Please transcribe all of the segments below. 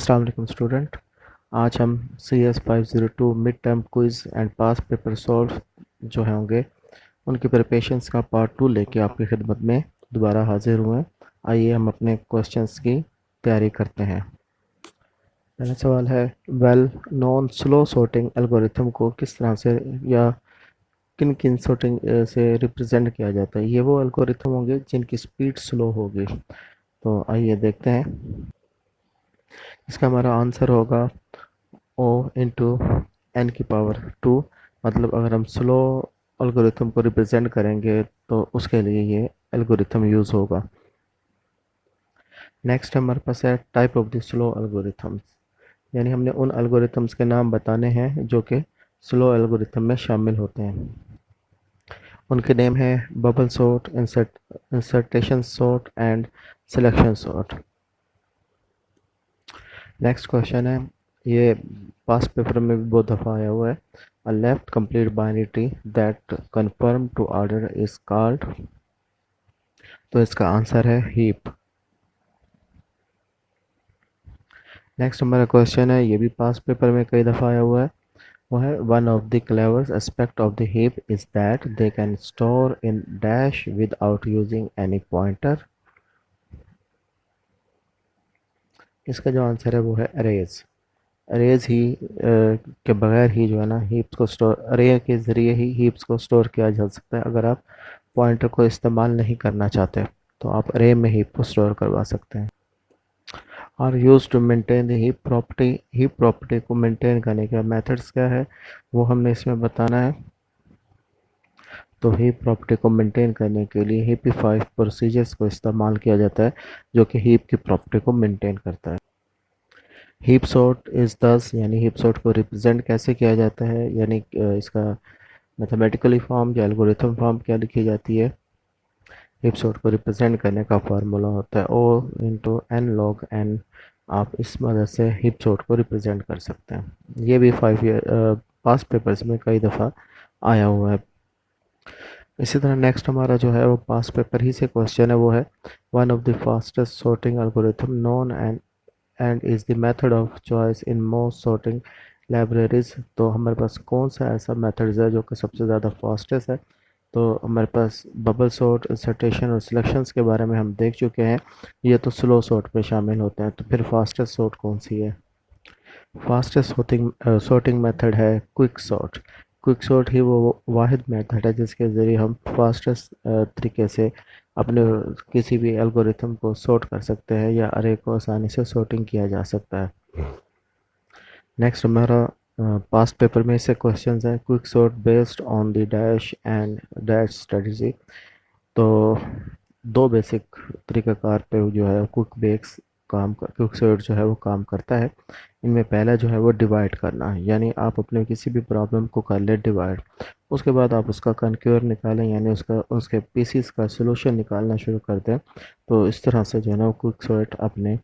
अस्सलाम वालेकुम स्टूडेंट। आज हम CS 502 mid term quiz and pass paper solve जो होंगे उनकी प्रिपरेशंस का पार्ट 2 लेके आपकी खिदमत में दोबारा हाजिर हुए। आइए हम अपने क्वेश्चंस की तैयारी करते हैं। पहला सवाल है, well non slow sorting algorithm को किस तरह से या किन किन सॉर्टिंग से रिप्रेजेंट किया जाता है। ये वो एल्गोरिथम होंगे जिनकी स्पीड स्लो होगी। तो आइए देखते हैं। इसका हमारा आंसर होगा O इंटू एन की पावर 2। मतलब अगर हम स्लो एल्गोरिथम को रिप्रेजेंट करेंगे तो उसके लिए ये एल्गोरिथम यूज़ होगा। नेक्स्ट हमारे पास है type of the slow algorithms, यानी हमने उन एल्गोरिथम्स के नाम बताने हैं जो कि स्लो एल्गोरिथम में शामिल होते हैं। उनके नेम है bubble sort, insertion sort and selection sort. Next question है, ये पास पेपर में भी बहुत दफ़ा आया हुआ है। A left complete binary tree that conform to order is called, तो इसका आंसर है heap। नेक्स्ट हमारा क्वेश्चन है, ये भी पास पेपर में कई दफ़ा आया हुआ है। वो है one of the clever aspect of the heap is that they can store in dash without using any pointer। इसका जो आंसर है वो है अरेज। अरेज ही के बगैर ही जो है ना हीप्स को स्टोर, अरे के ज़रिए ही हीप्स को स्टोर किया जा सकता है। अगर आप पॉइंटर को इस्तेमाल नहीं करना चाहते तो आप अरे में हीप को स्टोर करवा सकते हैं। और use to maintain the heap property को मेंटेन करने के मेथड्स क्या है वो हमने इसमें बताना है। तो हीप प्रॉपर्टी को मेंटेन करने के लिए हीपिफाई प्रोसीजर्स को इस्तेमाल किया जाता है जो कि हीप की प्रॉपर्टी को मेंटेन करता है। हीप सॉर्ट इज़ दस, यानी हीप सॉर्ट को रिप्रेजेंट कैसे किया जाता है, यानी इसका मैथमेटिकली फॉर्म या एल्गोरिथम फॉर्म क्या लिखी जाती है। हीप सॉर्ट को रिप्रेजेंट करने का फार्मूला होता है O into n log n. आप इस मदद से हीप सॉर्ट को रिप्रेजेंट कर सकते हैं। ये भी 5 ईयर पास पेपर्स में कई दफ़ा आया हुआ है। इसी तरह नेक्स्ट हमारा जो है वो पास पेपर ही से क्वेश्चन है, वो है one of the fastest sorting algorithm non and is the method of choice in most sorting libraries. तो हमारे पास कौन सा ऐसा मेथड है जो कि सबसे ज़्यादा फास्टेस्ट है। तो हमारे पास बबल सॉर्ट, इंसर्टेशन और सिलेक्शंस के बारे में हम देख चुके हैं। ये तो स्लो सॉर्ट पे शामिल होते हैं। तो फिर फास्टेस्ट सॉर्ट कौन सी है। फास्टेस्ट सॉर्टिंग मेथड है क्विक सॉर्ट। क्विक सॉर्ट ही वो वाहिद मेथड है जिसके ज़रिए हम फास्टेस्ट तरीके से अपने किसी भी एल्गोरिथम को सॉर्ट कर सकते हैं या अरे को आसानी से सॉर्टिंग किया जा सकता है। नेक्स्ट हमारा पास्ट पेपर में से क्वेश्चंस हैं, quick sort based on the dash and dash strategy. तो दो बेसिक तरीक़ाकार पे जो है क्विक सॉर्ट जो है वो काम करता है। इनमें पहला जो है वो डिवाइड करना है, यानी आप अपने किसी भी प्रॉब्लम को कर ले डिवाइड, उसके बाद आप उसका कनक्योर निकालें, यानी उसके पीसीस का सलूशन निकालना शुरू कर दें। तो इस तरह से जो है ना क्विक सॉर्ट अपने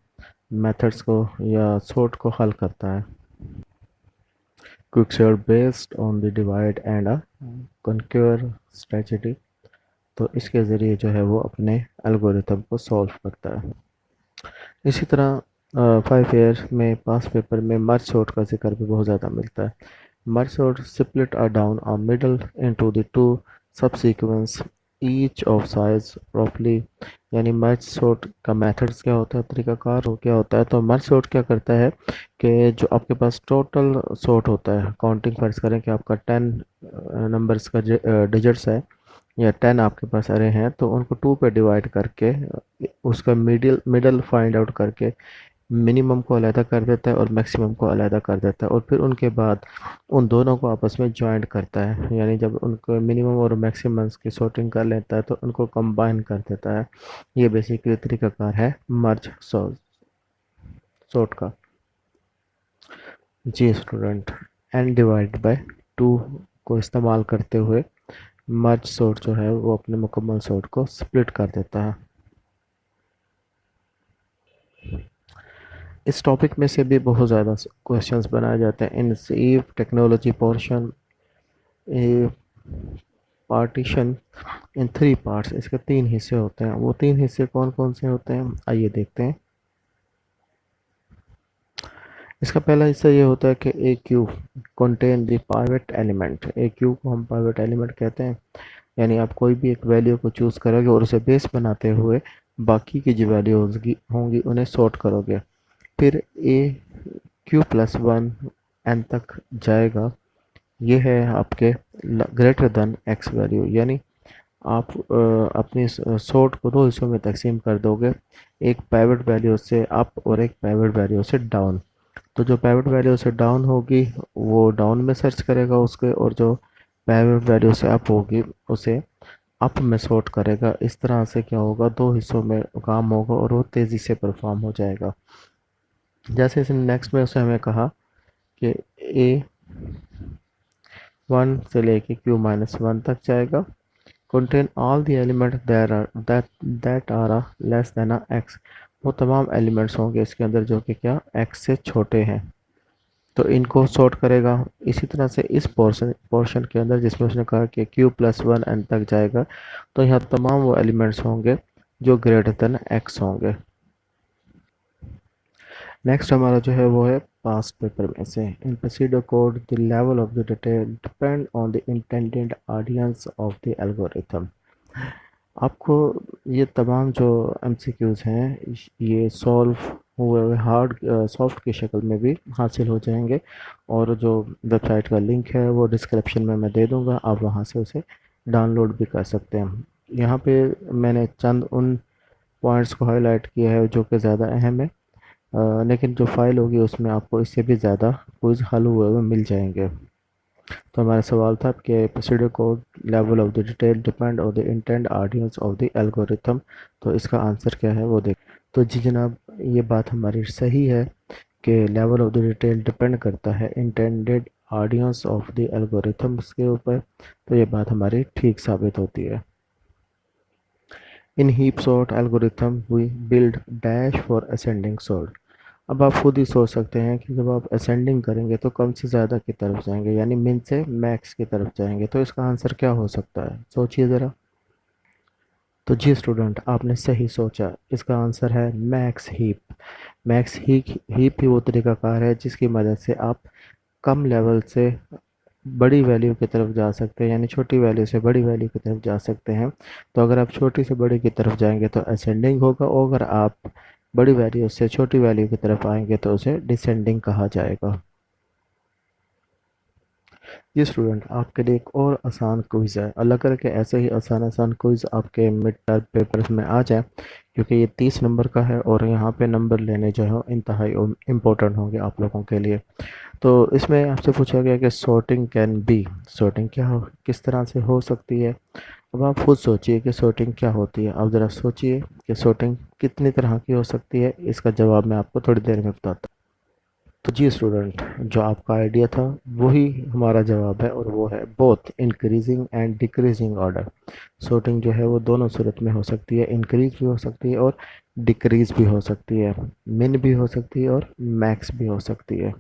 मेथड्स को या सॉर्ट को हल करता है। Quick sort based on the divide and a conquer strategy, तो इसके ज़रिए जो है वो अपने एल्गोरिथम को सॉल्व करता है। इसी तरह 5 ईयर में पास पेपर में मर्ज सॉर्ट का जिक्र भी बहुत ज़्यादा मिलता है। Merge sort split a down a middle into the two सब सीक्वेंस ईच ऑफ साइज रफली, यानी मर्ज सॉर्ट का मेथड्स क्या होता है, तरीकाकार हो क्या होता है। तो मर्ज सॉर्ट क्या करता है कि जो आपके पास टोटल सॉर्ट होता है, काउंटिंग फर्ज करें कि आपका 10 नंबर्स का डिजिट्स है या 10 आपके पास अरे हैं, तो उनको 2 पे डिवाइड करके उसका मिडल फाइंड आउट करके मिनिमम को अलहदा कर देता है और मैक्सिमम को अलहदा कर देता है, और फिर उनके बाद उन दोनों को आपस में जॉइंट करता है। यानी जब उनको मिनिमम और मैक्सिमम्स की सॉर्टिंग कर लेता है तो उनको कंबाइन कर देता है। ये बेसिकली तरीकाकार है मर्ज सॉर्ट का। जी स्टूडेंट, एन डिवाइड बाय 2 को इस्तेमाल करते हुए मर्ज सॉर्ट जो है वो अपने मुकम्मल सॉर्ट को स्प्लिट कर देता है। इस टॉपिक में से भी बहुत ज़्यादा क्वेश्चंस बनाए जाते हैं। In sieve technology portion a partition in 3 parts, इसके 3 हिस्से होते हैं। वो 3 हिस्से कौन कौन से होते हैं आइए देखते हैं। इसका पहला हिस्सा ये होता है कि a cube contain the pivot element. A cube को हम पाइवट एलिमेंट कहते हैं, यानी आप कोई भी एक वैल्यू को चूज़ करोगे और उसे बेस बनाते हुए बाकी की जो वैल्यू होंगी उन्हें सॉर्ट करोगे। फिर ए क्यू प्लस वन एन तक जाएगा, ये है आपके ग्रेटर देन एक्स वैल्यू, यानी आप अपनी सॉर्ट को दो हिस्सों में तकसीम कर दोगे, एक पाइवट वैल्यू से अप और एक पाइवट वैल्यू से डाउन। तो जो पाइवट वैल्यू से डाउन होगी वो डाउन में सर्च करेगा उसके, और जो पाइवट वैल्यू से अप होगी उसे अप में सॉर्ट करेगा। इस तरह से क्या होगा, दो हिस्सों में काम होगा और वो तेज़ी से परफॉर्म हो जाएगा। जैसे इसने नेक्स्ट में उसे हमें कहा कि ए वन से लेके क्यू माइनस वन तक जाएगा, contain all the elements that are less than x। वो तमाम एलिमेंट्स होंगे इसके अंदर जो कि क्या x से छोटे हैं, तो इनको सॉर्ट करेगा। इसी तरह से इस पोर्शन के अंदर जिसमें उसने कहा कि q प्लस वन एन तक जाएगा, तो यहाँ तमाम वो एलिमेंट्स होंगे जो ग्रेटर देन x होंगे। नेक्स्ट हमारा जो है वो है पास्ट पेपर में से, in procedure code the level of the detail depend on the intended audience of the algorithm. आपको ये तमाम जो एमसीक्यूज़ हैं ये सॉल्व हुए हुए हार्ड सॉफ्ट की शक्ल में भी हासिल हो जाएंगे, और जो वेबसाइट का लिंक है वो डिस्क्रिप्शन में मैं दे दूंगा, आप वहां से उसे डाउनलोड भी कर सकते हैं। यहाँ पे मैंने चंद उन पॉइंट्स को हाईलाइट किया है जो कि ज़्यादा अहम है, लेकिन जो फाइल होगी उसमें आपको इससे भी ज़्यादा क्विज़ हल हुए हुए मिल जाएंगे। तो हमारा सवाल था कि procedure code level of the detail depend on the intent audience of the algorithm, तो इसका आंसर क्या है वो देख। तो जी जनाब, ये बात हमारी सही है कि level of the detail depend करता है intended audience of the algorithms के ऊपर, तो ये बात हमारी ठीक साबित होती है। In heap sort algorithm we build dash for ascending sort. अब आप खुद ही सोच सकते हैं कि जब आप असेंडिंग करेंगे तो कम से ज़्यादा की तरफ जाएंगे, यानी मिन से मैक्स की तरफ जाएंगे, तो इसका आंसर क्या हो सकता है, सोचिए ज़रा। तो जी स्टूडेंट, आपने सही सोचा, इसका आंसर है मैक्स हीप। मैक्स हीप ही वो तरीकाकार है जिसकी मदद से आप कम लेवल से बड़ी वैल्यू की तरफ जा सकते हैं, यानी छोटी वैल्यू से बड़ी वैल्यू की तरफ जा सकते हैं। तो अगर आप छोटी से बड़ी की तरफ जाएंगे तो असेंडिंग होगा, और अगर आप बड़ी वैल्यू से छोटी वैल्यू की तरफ आएंगे तो उसे डिसेंडिंग कहा जाएगा। जी स्टूडेंट, आपके लिए एक और आसान क्विज़ है, अल्लाह करे कि ऐसे ही आसान आसान क्विज़ आपके मिड टर्म पेपर्स में आ जाए, क्योंकि ये 30 नंबर का है और यहाँ पे नंबर लेने जो है इंतहाई इम्पोर्टेंट होंगे आप लोगों के लिए। तो इसमें आपसे पूछा गया कि सॉर्टिंग कैन बी, सॉर्टिंग क्या हो किस तरह से हो सकती है। अब आप खुद सोचिए कि सॉर्टिंग क्या होती है, आप ज़रा सोचिए कि सॉर्टिंग कितनी तरह की हो सकती है, इसका जवाब मैं आपको थोड़ी देर में बताता हूँ। तो जी स्टूडेंट, जो आपका आइडिया था वही हमारा जवाब है, और वो है both increasing and decreasing order. Sorting जो है वो दोनों सूरत में हो सकती है, इंक्रीज भी हो सकती है और डिक्रीज भी हो सकती है, मिन भी हो सकती है और मैक्स भी हो सकती है।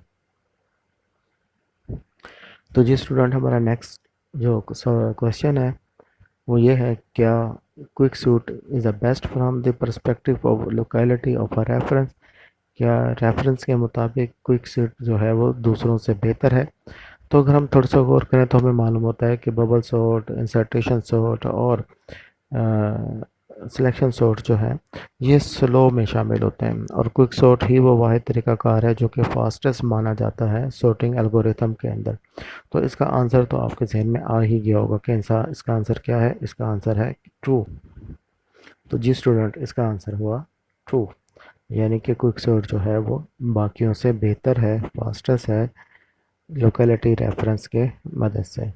तो जी स्टूडेंट, हमारा नेक्स्ट जो क्वेश्चन है वो ये है, क्या quick suit is the best from the perspective of locality of a reference. क्या रेफरेंस के मुताबिक क्विक सूट जो है वो दूसरों से बेहतर है। तो अगर हम थोड़ा सा गौर करें तो हमें मालूम होता है कि बबल सॉर्ट, इंसर्टेशन सॉर्ट और सिलेक्शन सॉर्ट जो है ये स्लो में शामिल होते हैं, और क्विक सॉर्ट ही वो वाहिद तरीकाकार है जो कि फास्टेस्ट माना जाता है सॉर्टिंग एल्गोरिथम के अंदर। तो इसका आंसर तो आपके जहन में आ ही गया होगा कि इसका आंसर क्या है, इसका आंसर है ट्रू। तो जी स्टूडेंट, इसका आंसर हुआ ट्रू, यानी कि क्विक सॉर्ट जो है वो बाकियों से बेहतर है, फास्टेस्ट है लोकेलिटी रेफरेंस के मदद से।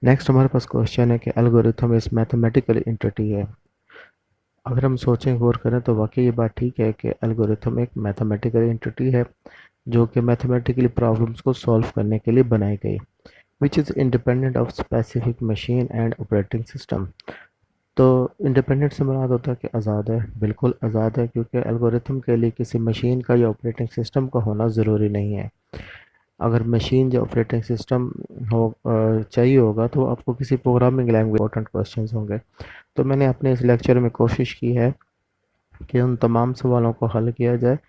नेक्स्ट हमारे पास क्वेश्चन है कि एल्गोरिथम इस मैथमेटिकल एंटिटी है। अगर हम सोचें गौर करें तो वाकई ये बात ठीक है कि एल्गोरिथम एक मैथमेटिकल एंटिटी है जो कि मैथमेटिकली प्रॉब्लम्स को सॉल्व करने के लिए बनाई गई, which is independent of specific machine and operating system. तो इंडिपेंडेंट से मुराद होता है कि आज़ाद है, बिल्कुल आज़ाद है, क्योंकि एल्गोरिथम के लिए किसी मशीन का या ऑपरेटिंग सिस्टम का होना ज़रूरी नहीं है। अगर मशीन या ऑपरेटिंग सिस्टम हो चाहिए होगा तो आपको किसी प्रोग्रामिंग लैंग्वेज इंपॉर्टेंट क्वेश्चंस होंगे। तो मैंने अपने इस लेक्चर में कोशिश की है कि उन तमाम सवालों को हल किया जाए।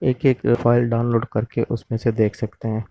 एक एक फाइल डाउनलोड करके उसमें से देख सकते हैं।